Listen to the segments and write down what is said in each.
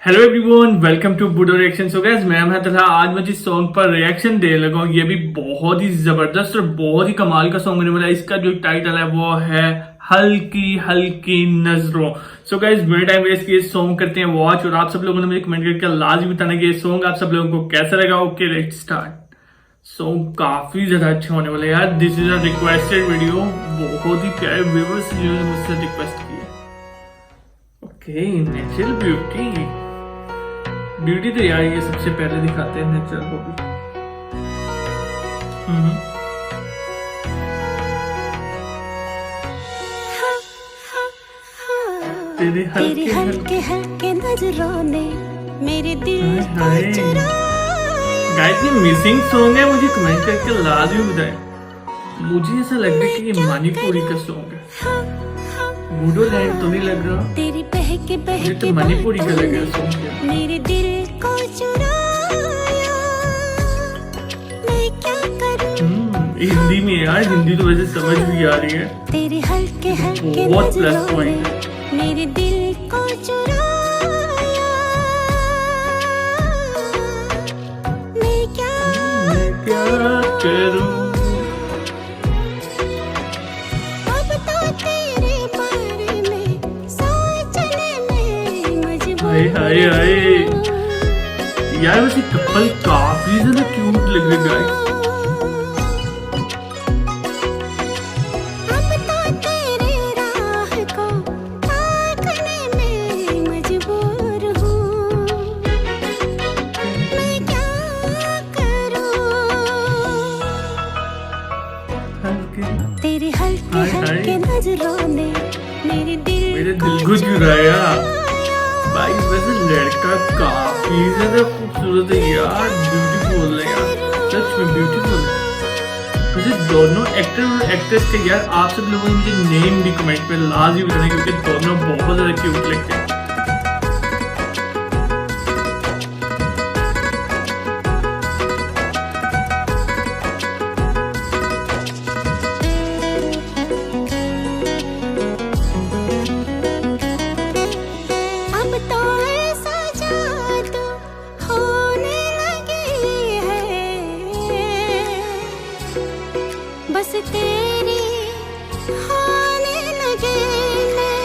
Hello everyone, welcome to Budo reaction. So guys, मैं तथा आज मैं जिस सॉन्ग पर रिएक्शन दे लगा हूँ ये भी बहुत ही जबरदस्त और बहुत ही कमाल का सॉन्ग होने वाला है। इसका जो टाइटल है वो है हल्की हल्की नजरों। सो गाइस, मेरे टाइम वेस्ट किए सॉन्ग करते हैं वॉच, और आप सब लोगों ने मुझे कमेंट करके लाजमी बताना कि ये सॉन्ग आप सब लोगों को कैसा लगा। Okay, let's start. सॉन्ग काफी ज्यादा अच्छा होने वाला है यार। This is a requested video. बहुत ही प्यारे व्यूअर्स जिन्होंने मुझसे रिक्वेस्ट की है। ओके, नेचुरल ब्यूटी तो यार ये सबसे पहले दिखाते हैं नेचर को भी। तेरे हल्के हल्के नजरों ने मेरे दिल को चुराया। गाइस, ये मिसिंग सॉन्ग है, मुझे कमेंट करके लाजमी बताएं। मुझे ऐसा लग रहा है कि ये मणिपुरी का सॉन्ग है। बूडो लैंड तो नहीं लग रहा, तेरी बहके मुझे तो मणिपुरी का लग रहा है सॉन्ग। मेरे दिल को चुराया, मैं क्या करूं। हिंदी में यार, हिंदी तो वैसे समझ भी आ रही है। तेरे हल्के हल्के बहुत प्लस नजरों पॉइंट ने है। मेरे दिल को चुराया, मैं क्या करूं। अब तो तेरे बारे में सोचने में मजबूर हाय हाय हाय यार, वैसे कपल काफी ज्यादा क्यूट लग रहे गाइस। अब तो तेरे राह को ताकने में मजबूर हूँ, मैं क्या करूँ। तेरे हल्के हाय हाय। हल्के नजरों ने मेरे दिल को चुराया। भाई वैसे लड़का काफी ज्यादा खूबसूरत है यार, ब्यूटीफुल है यार, सच में ब्यूटीफुल है। वैसे दोनों एक्टर और एक्ट्रेस के यार आप सब लोगों ने मुझे नेम भी कमेंट पे लाजमी बताना, क्योंकि दोनों बहुत ज्यादा क्यूट लगते हैं। अब तो ऐसा जादू होने लगी है, बस तेरी होने लगे मैं।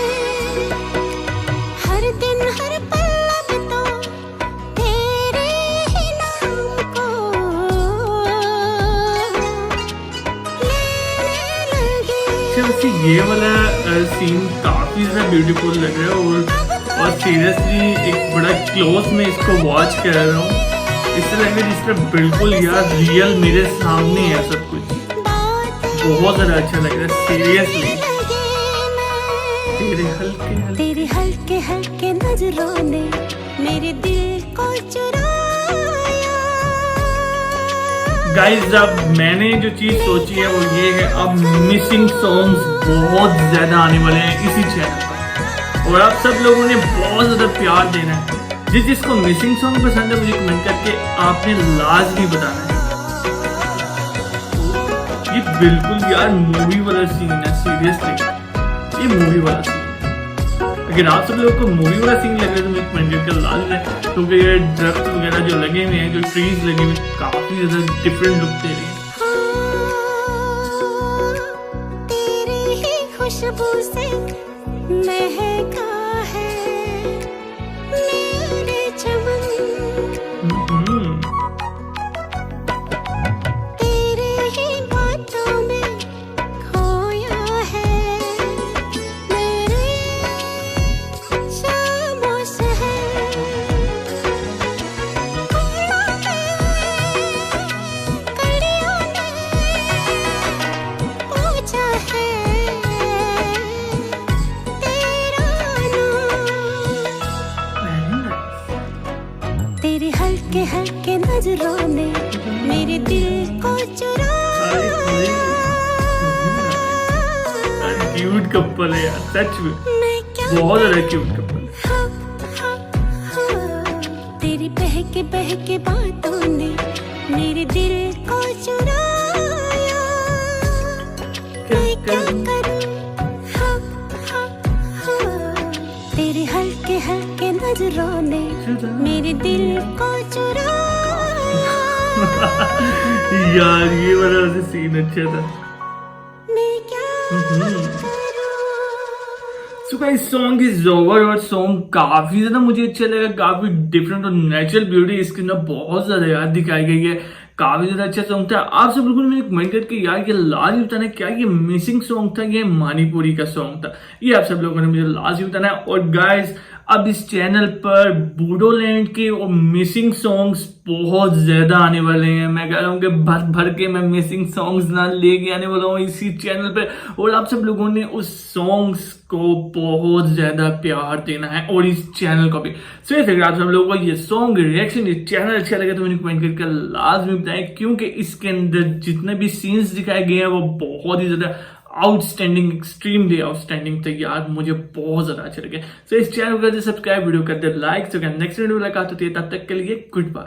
हर दिन हर पल अब तो तेरे ही नाम को लेने लगे। वैसे ये वाला सीन काफी ज्यादा ब्यूटीफुल लग रहा है, और सीरियसली एक बड़ा क्लोज में इसको वॉच कर रहा हूँ। इससे लग रहा है जिस तरह बिल्कुल यार रियल मेरे सामने है सब कुछ। बहुत ज्यादा अच्छा लग रहा है सीरियसली। तेरे हल्के हल्के नजरों ने मेरे दिल को चुराया। गाइस, अब मैंने जो चीज सोची है वो ये है, अब मिसिंग सॉन्ग्स बहुत ज्यादा आने वाले हैं इसी चैनल पर, और आप सब लोगों ने बहुत ज्यादा प्यार देना है। जिसको मिसिंग सॉन्ग पसंद है मुझे कमेंट करके आपने लाजमी बताना है। ये बिल्कुल यार मूवी वाला सीन है, सीरियसली ये मूवी वाला सीन। अगर आप सब लोगों को मूवी वाला सीन लग रहा है तो मुझे कमेंट करके लाजमी है, क्योंकि ये दरख्त वगैरह जो लगे हुए हैं, जो ट्रीज लगे हुए हैं, काफी ज्यादा डिफरेंट लुक दे रहे हैं। तेरी ही खुशबू से महका है मेरे चमन, तेरे ही बातों में खोया है मेरे शामों से है। फूलों में कलियों ने पूछा है तेरा नाम। तेरे हल्के हल्के नजरों ने मेरे दिल को चुराया। क्यूट कपल है यार, सच में मैं क्या बहुत ज्यादा क्यूट कपल। तेरी बहके बातों ने मेरे दिल को चुराया। मैं क्या करूं। तेरे हल्के हल्के नजरों ने मेरे दिल को चुराया। यार ये वाला सीन अच्छा था। मैं क्या करूं? So guys song is over और सॉन्ग काफी ज्यादा मुझे अच्छा लगा, काफी डिफरेंट और नेचुरल ब्यूटी इसके अंदर बहुत ज्यादा याद दिखाई गई है। काफी ज्यादा अच्छा सॉन्ग था। आप सब लोगों ने कमेंट करके यार ये लाजमी बताना क्या ये मिसिंग सॉन्ग था, ये मणिपुरी का सॉन्ग था, ये आप सब लोगों ने मुझे लाजमी बताना है। और गाइस अब इस चैनल पर बूडोलैंड के और मिसिंग सॉन्ग्स बहुत ज्यादा आने वाले हैं। मैं कह रहा हूँ कि भर भर के मैं मिसिंग सॉन्ग्स ना लेके आने वाला हूँ इसी चैनल पे, और आप सब लोगों ने उस सॉन्ग्स को बहुत ज्यादा प्यार देना है और इस चैनल को भी। सो अगर आप सब लोगों को ये सॉन्ग रिएक्शन, ये चैनल अच्छा लगे तो मुझे कमेंट करके लाजमी बताएं, क्योंकि इसके अंदर जितने भी सीन्स दिखाए गए हैं वो बहुत ही ज्यादा आउटस्टैंडिंग, एक्सट्रीमली आउटस्टैंडिंग थे यार, मुझे बहुत ज्यादा अच्छे लगे। सो इस चैनल को कर दे सब्सक्राइब, वीडियो कर they like. So next video मुलाकात होती है, तब तक के लिए गुड बाय।